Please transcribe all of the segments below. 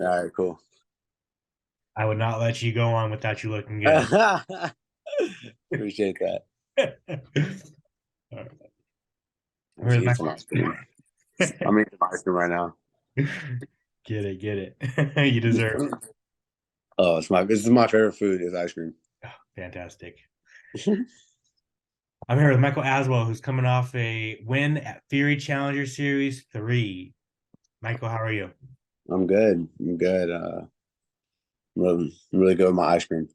All right, cool. I would not let you go on without you looking good. Appreciate that. All right. Let me Where's get my some ice cream. I'm eating some ice cream right now. get it. You deserve it. Oh, this is my favorite food is ice cream. Oh, fantastic. I'm here with Michael Aswell, who's coming off a win at Fury Challenger Series 3. Michael, how are you? I'm good. I'm good. I'm really good with my ice cream.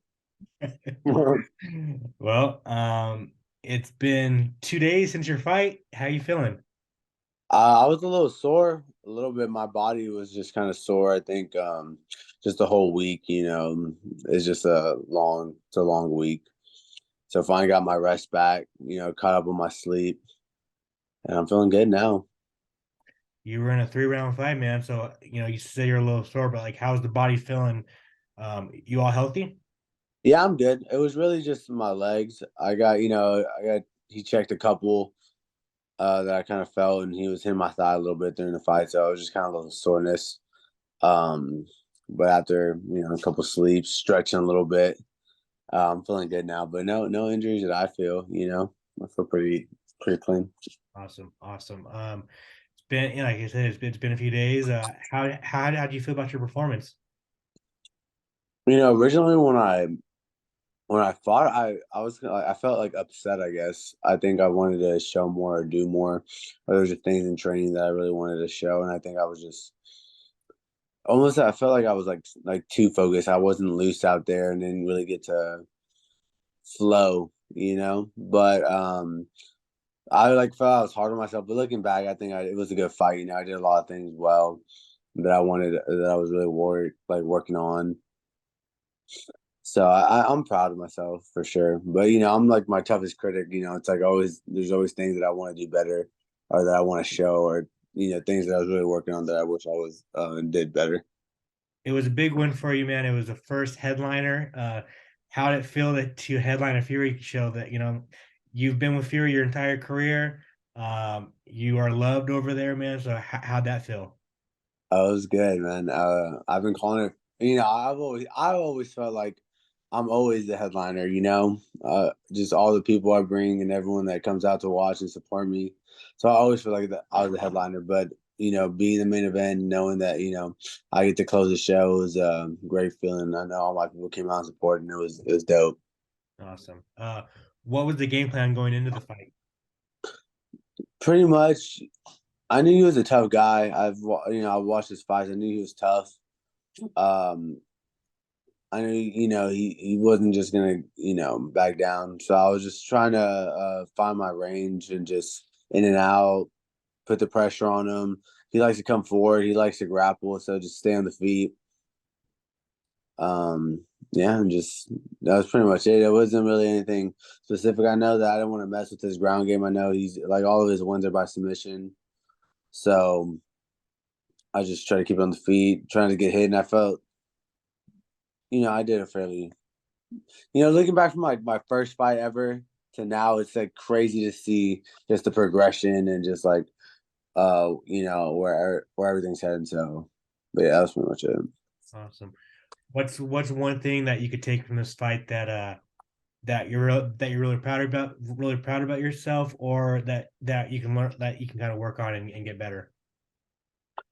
Well, it's been 2 days since your fight. How you feeling? I was a little sore, a little bit. My body was just kind of sore. I think just the whole week, it's just it's a long week. So finally got my rest back, caught up on my sleep, and I'm feeling good now. You were in a 3 round fight, man. So, you say you're a little sore, but like, how's the body feeling? You all healthy? Yeah, I'm good. It was really just my legs. He checked a couple that I kind of felt, and he was hitting my thigh a little bit during the fight, so it was just kind of a little soreness. Um, but after a couple sleeps, stretching a little bit, I'm feeling good now. But no injuries that I feel. I feel pretty clean. Awesome, awesome. It's been, like I said, it's been a few days. How do you feel about your performance? Originally when I fought, I felt like upset. I guess I think I wanted to show more or do more. Or there was just things in training that I really wanted to show, and I think I was just almost. I felt like I was like too focused. I wasn't loose out there, and didn't really get to flow. But I felt I was hard on myself. But looking back, I think it was a good fight. I did a lot of things well that I was really working on. So I'm proud of myself for sure. But I'm like my toughest critic. It's like always there's always things that I want to do better, or that I want to show, or things that I was really working on that I wish I was did better. It was a big win for you, man. It was the first headliner. How did it feel to headline a Fury show that, you've been with Fury your entire career? You are loved over there, man. So how'd that feel? Oh, it was good, man. I've been calling it. I've always felt like I'm always the headliner. Just all the people I bring and everyone that comes out to watch and support me. So I always feel like that I was the headliner. But being the main event, knowing that I get to close the show was a great feeling. I know all my people came out and supported, and it was dope. Awesome. What was the game plan going into the fight? Pretty much, I knew he was a tough guy. I watched his fights. I knew he was tough. Um, I knew, he wasn't just gonna, back down. So I was just trying to find my range and just in and out, put the pressure on him. He likes to come forward. He likes to grapple. So just stay on the feet. Yeah, and just that was pretty much it. It wasn't really anything specific. I know that I didn't want to mess with his ground game. I know he's like all of his wins are by submission. So I just try to keep it on the feet, trying to get hit. And I felt, I did a fairly looking back from my first fight ever to now, it's like crazy to see just the progression and just where everything's heading. So, but yeah, that's pretty much it. Awesome. What's one thing that you could take from this fight that you're really proud about yourself, or that you can learn, that you can kind of work on and get better?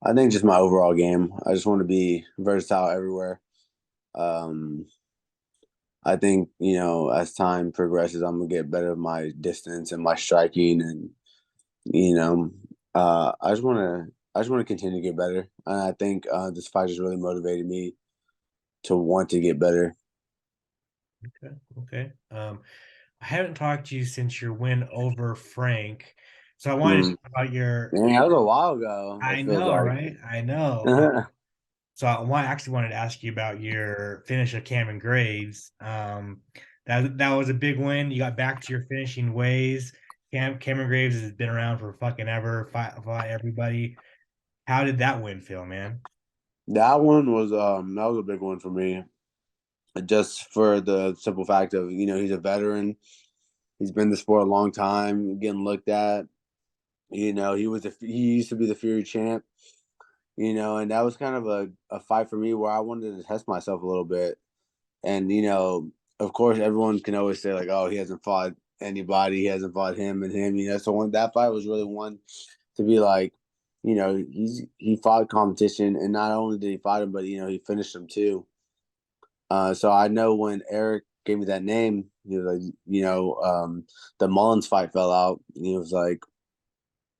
I think just my overall game. I just want to be versatile everywhere. Um, I think as time progresses, I'm gonna get better at my distance and my striking, and you know, I just want to continue to get better. And I think this fight just really motivated me to want to get better. Okay. Okay. I haven't talked to you since your win over Frank, so I wanted to Mm. talk about your. Man, that was a while ago. It I feels know, like. right? I know. So actually wanted to ask you about your finish of Cameron Graves. That was a big win. You got back to your finishing ways. Cameron Graves has been around for fucking ever. Fought everybody. How did that win feel, man? That was a big one for me. Just for the simple fact of he's a veteran. He's been in the sport a long time, getting looked at. He used to be the Fury champ, and that was kind of a fight for me where I wanted to test myself a little bit. And, of course, everyone can always say, like, oh, he hasn't fought anybody, he hasn't fought him and him, So that fight was really one to be like, he fought competition, and not only did he fight him, but he finished him too. So I know when Eric gave me that name, he was like, the Mullins fight fell out. He was like,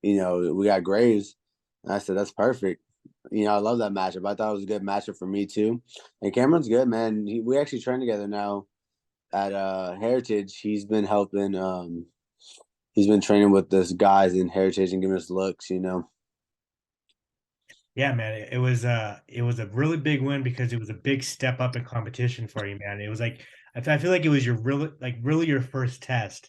we got Graves. And I said, that's perfect. I love that matchup. I thought it was a good matchup for me too. And Cameron's good, man. We actually train together now at Heritage. He's been training with this guys in Heritage and giving us looks. Yeah, man, it was a really big win because it was a big step up in competition for you, man. It was like I feel like it was your really your first test,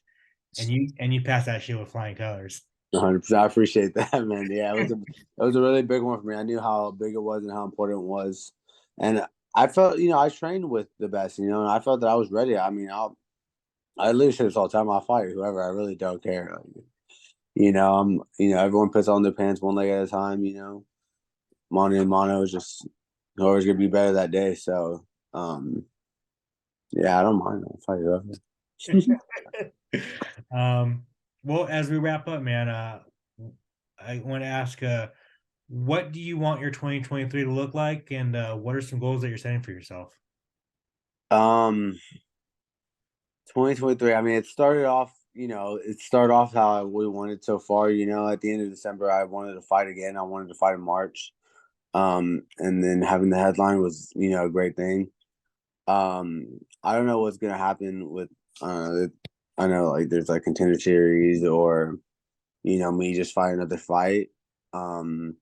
and you passed that shit with flying colors. 100%. I appreciate that, man. Yeah, it was a really big one for me. I knew how big it was and how important it was. And I felt, I trained with the best, and I felt that I was ready. I mean, I literally say this all the time. I'll fight whoever. I really don't care. Like, everyone puts on their pants one leg at a time. Mono and mono is just whoever's gonna be better that day. So, yeah, I don't mind. I'll fight whoever. um, well, as we wrap up, man, I want to ask, what do you want your 2023 to look like, and what are some goals that you're setting for yourself? um, 2023. I mean, it started off how we wanted so far. At the end of December, I wanted to fight again. I wanted to fight in March. And then having the headline was, a great thing. I don't know what's gonna happen with. I know like there's like contender series or me just fight another fight. Um,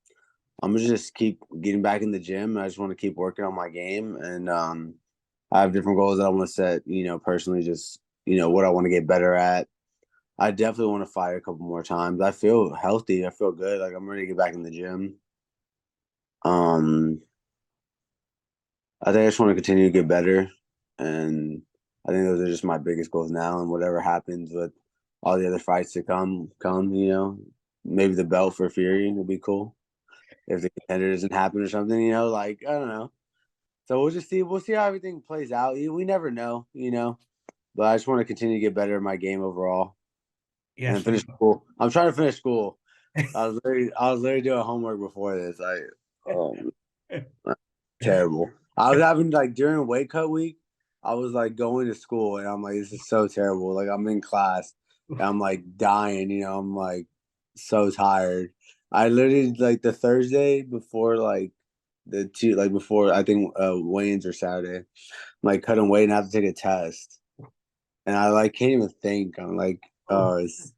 I'm gonna just keep getting back in the gym. I just want to keep working on my game, and I have different goals that I want to set. Personally, just what I want to get better at. I definitely want to fight a couple more times. I feel healthy. I feel good. Like I'm ready to get back in the gym. Um, I think I just want to continue to get better, and I think those are just my biggest goals now. And whatever happens with all the other fights to come. Maybe the belt for Fury would be cool if the contender doesn't happen or something. Like I don't know. So we'll just see. We'll see how everything plays out. We never know. But I just want to continue to get better at my game overall Yeah, and so finish school. I'm trying to finish school. I was literally doing homework before this. Um, terrible. I was having like during weight cut week, I was like going to school and I'm like, this is so terrible. Like I'm in class and I'm like dying, I'm like so tired. I literally like the Thursday before like before I think weigh-ins or Saturday, I'm like cutting weight and I have to take a test. And I like can't even think. I'm like, oh, it's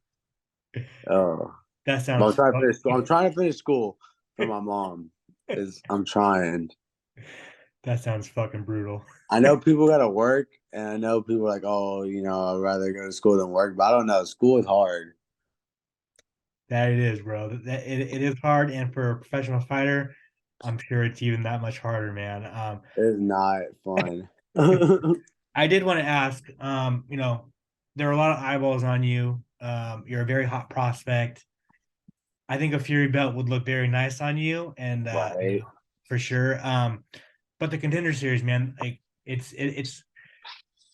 oh. that But I'm sounds trying to finish school. I'm trying to finish school for my mom. Is I'm trying. that sounds fucking brutal. I know people got to work, and I know people are like, oh, I'd rather go to school than work. But I don't know. School is hard. That it is, bro. It is hard, and for a professional fighter, I'm sure it's even that much harder, man. It's not fun. Right. I did want to ask, there are a lot of eyeballs on you. You're a very hot prospect. I think a Fury belt would look very nice on you, and for sure. But the contender series, man, like it's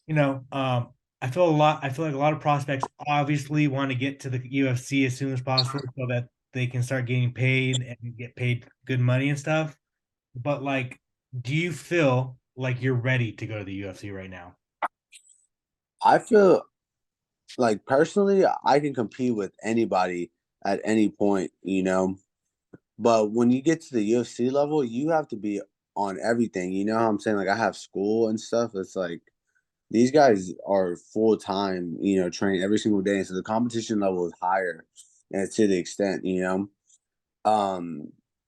you know, I feel like a lot of prospects obviously want to get to the UFC as soon as possible so that they can start getting paid and get paid good money and stuff. But like, do you feel like you're ready to go to the UFC right now? I feel like personally, I can compete with anybody at any point. But when you get to the UFC level, you have to be on everything. You know how I'm saying? Like I have school and stuff. It's like these guys are full time, training every single day. And so the competition level is higher and to the extent. But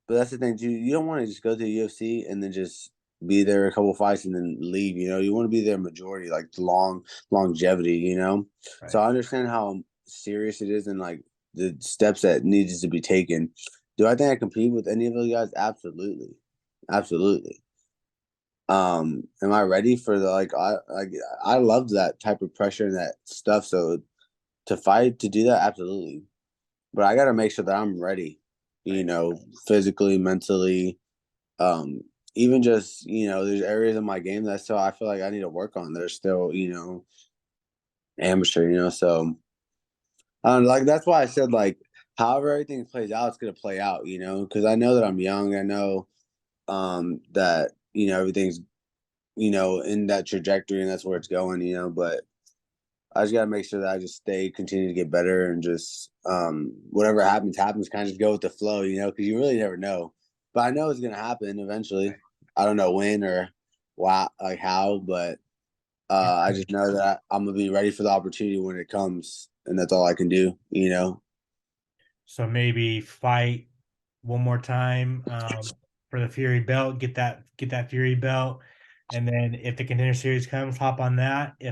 that's the thing, too. You don't want to just go to the UFC and then just be there a couple fights and then leave. You want to be there majority, like the longevity. So Right. I understand how serious it is and like the steps that needs to be taken. Do I think I compete with any of those guys? Absolutely, absolutely. Am I ready for the I love that type of pressure and that stuff. So to fight to do that, absolutely. But I got to make sure that I'm ready. you Right. know, physically, mentally, um, even just, there's areas of my game that still I feel like I need to work on. They're still, amateur, so like that's why I said like however everything plays out, it's gonna play out, because I know that I'm young. I know that, everything's, in that trajectory and that's where it's going, but I just gotta make sure that I just continue to get better and just whatever happens, kind of just go with the flow, because you really never know. But I know it's gonna happen eventually. Right. I don't know when or why, like how, but I just know that I'm gonna be ready for the opportunity when it comes, and that's all I can do, So maybe fight one more time for the Fury belt, get that Fury belt, and then if the Contender Series comes, hop on that. Yeah,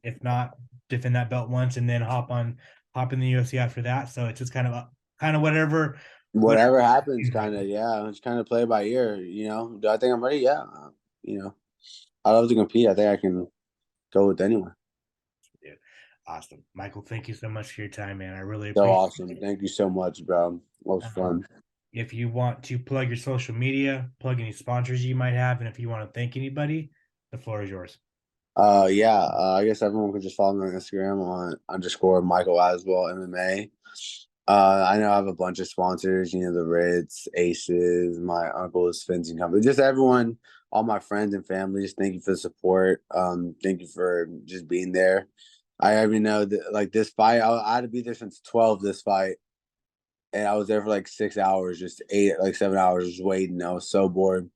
If not, defend that belt once and then hop in the UFC after that. So it's just kind of whatever whatever happens, things kind of, happen. yeah, just kind of play by ear, Do I think I'm ready? Yeah, you know, I love to compete. I think I can go with anyone. Dude. Awesome. Michael, thank you so much for your time, man. I really So appreciate awesome. Thank you so much, bro. It was it. fun. If you want to plug your social media, plug any sponsors you might have, and if you want to thank anybody, the floor is yours. Yeah, I guess everyone could just follow me on Instagram on underscore Michael Aswell MMA. I know I have a bunch of sponsors, the Ritz, Aces, my uncle's fencing company, just everyone, all my friends and family. Just thank you for the support. Thank you for just being there. I already know that like this fight, I had to be there since 12. This fight, and I was there for like 6 hours, just eight, like 7 hours, just waiting. I was so bored,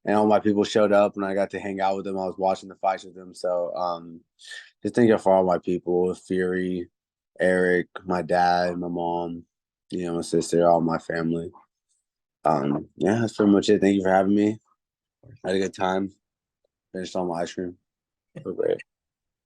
and all my people showed up, and I got to hang out with them. I was watching the fights with them, so just thank you for all my people, Fury, Eric, my dad, my mom, my sister, all my family. Yeah, that's pretty much it. Thank you for having me. I had a good time. Finished all my ice cream. So great.